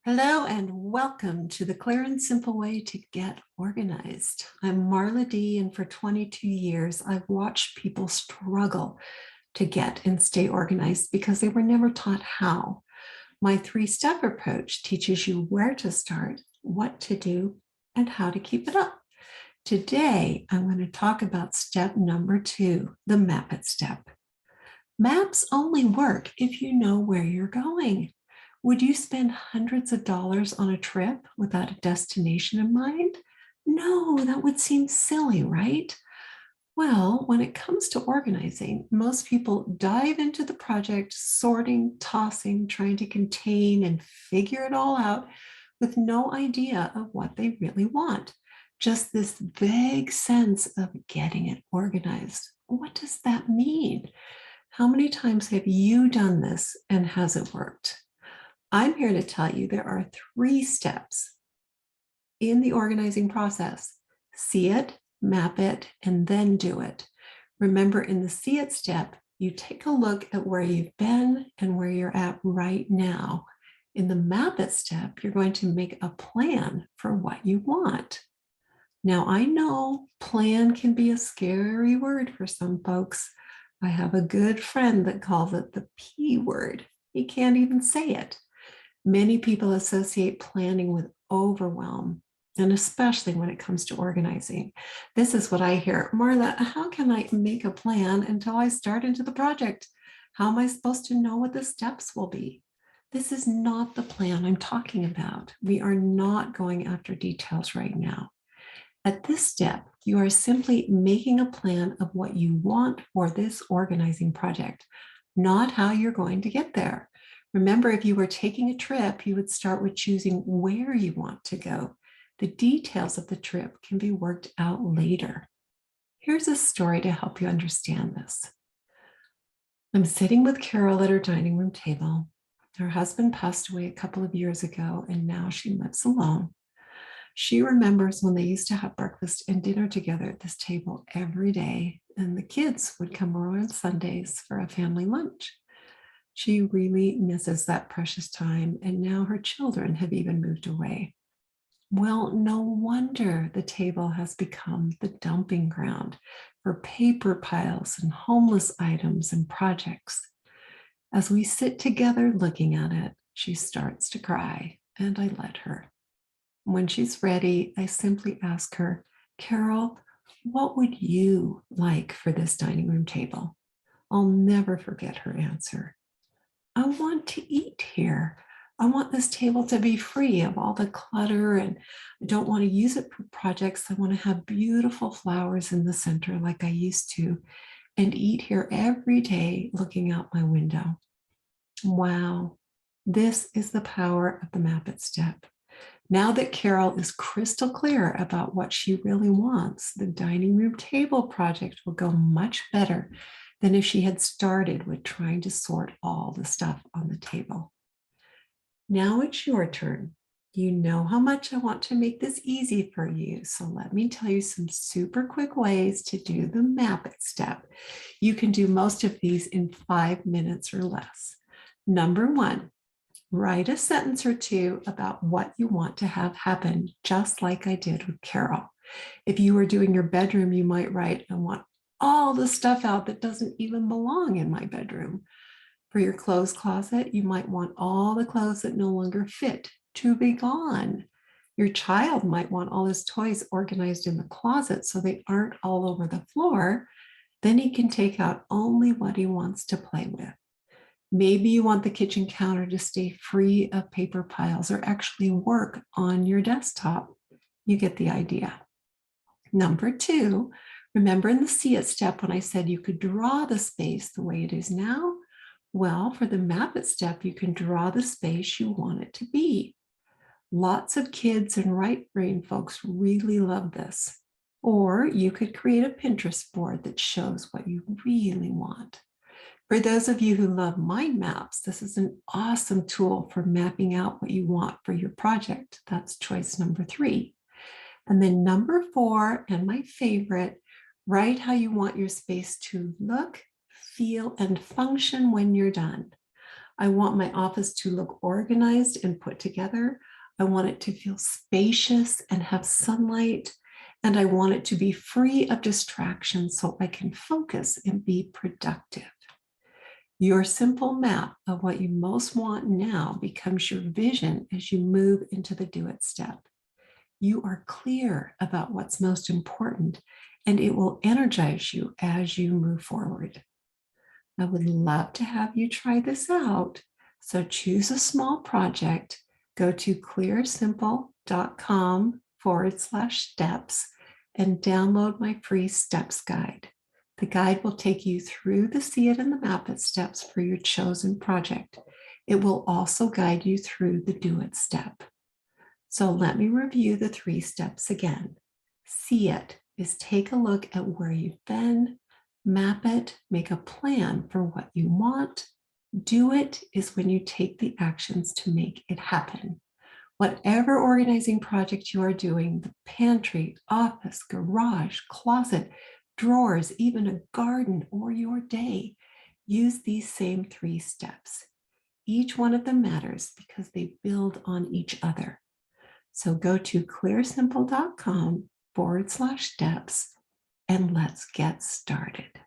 Hello and welcome to the Clear and Simple Way to Get Organized. I'm Marla D, and for 22 years, I've watched people struggle to get and stay organized because they were never taught how. My three-step approach teaches you where to start, what to do, and how to keep it up. Today, I'm going to talk about step number 2, the map it step. Maps only work if you know where you're going. Would you spend hundreds of dollars on a trip without a destination in mind? No, that would seem silly, right? Well, when it comes to organizing, most people dive into the project, sorting, tossing, trying to contain and figure it all out with no idea of what they really want. Just this vague sense of getting it organized. What does that mean? How many times have you done this and has it worked? I'm here to tell you there are 3 steps in the organizing process. See it, map it, and then do it. Remember, in the see it step, you take a look at where you've been and where you're at right now. In the map it step, you're going to make a plan for what you want. Now, I know plan can be a scary word for some folks. I have a good friend that calls it the P word. He can't even say it. Many people associate planning with overwhelm, and especially when it comes to organizing. This is what I hear. Marla, how can I make a plan until I start into the project? How am I supposed to know what the steps will be? This is not the plan I'm talking about. We are not going after details right now. At this step, you are simply making a plan of what you want for this organizing project, not how you're going to get there. Remember, if you were taking a trip, you would start with choosing where you want to go. The details of the trip can be worked out later. Here's a story to help you understand this. I'm sitting with Carol at her dining room table. Her husband passed away a couple of years ago, and now she lives alone. She remembers when they used to have breakfast and dinner together at this table every day, and the kids would come over on Sundays for a family lunch. She really misses that precious time, and now her children have even moved away. Well, no wonder the table has become the dumping ground for paper piles and homeless items and projects. As we sit together looking at it, she starts to cry, and I let her. When she's ready, I simply ask her, Carol, what would you like for this dining room table? I'll never forget her answer. I want to eat here. I want this table to be free of all the clutter, and I don't want to use it for projects. I want to have beautiful flowers in the center like I used to and eat here every day looking out my window. Wow, this is the power of the Map It step. Now that Carol is crystal clear about what she really wants, the dining room table project will go much better than if she had started with trying to sort all the stuff on the table. Now it's your turn. You know how much I want to make this easy for you, so let me tell you some super quick ways to do the map it step. You can do most of these in 5 minutes or less. Number 1, write a sentence or two about what you want to have happen, just like I did with Carol. If you were doing your bedroom, you might write, I want all the stuff out that doesn't even belong in my bedroom. For your clothes closet, you might want all the clothes that no longer fit to be gone. Your child might want all his toys organized in the closet so they aren't all over the floor. Then he can take out only what he wants to play with. Maybe you want the kitchen counter to stay free of paper piles or actually work on your desktop. You get the idea. Number 2, remember in the see it step when I said you could draw the space the way it is now? Well, for the map it step, you can draw the space you want it to be. Lots of kids and right brain folks really love this. Or you could create a Pinterest board that shows what you really want. For those of you who love mind maps, this is an awesome tool for mapping out what you want for your project. That's choice number 3. And then number 4, and my favorite, write how you want your space to look, feel, and function when you're done. I want my office to look organized and put together. I want it to feel spacious and have sunlight. And I want it to be free of distractions so I can focus and be productive. Your simple map of what you most want now becomes your vision as you move into the do it step. You are clear about what's most important, and it will energize you as you move forward. I would love to have you try this out. So choose a small project, go to clearsimple.com/steps and download my free steps guide. The guide will take you through the See It in the Map It steps for your chosen project. It will also guide you through the Do It step. So let me review the 3 steps again. See it is take a look at where you've been. Map it, make a plan for what you want. Do it is when you take the actions to make it happen. Whatever organizing project you are doing, the pantry, office, garage, closet, drawers, even a garden or your day, use these same 3 steps. Each one of them matters because they build on each other. So go to clearsimple.com/steps and let's get started.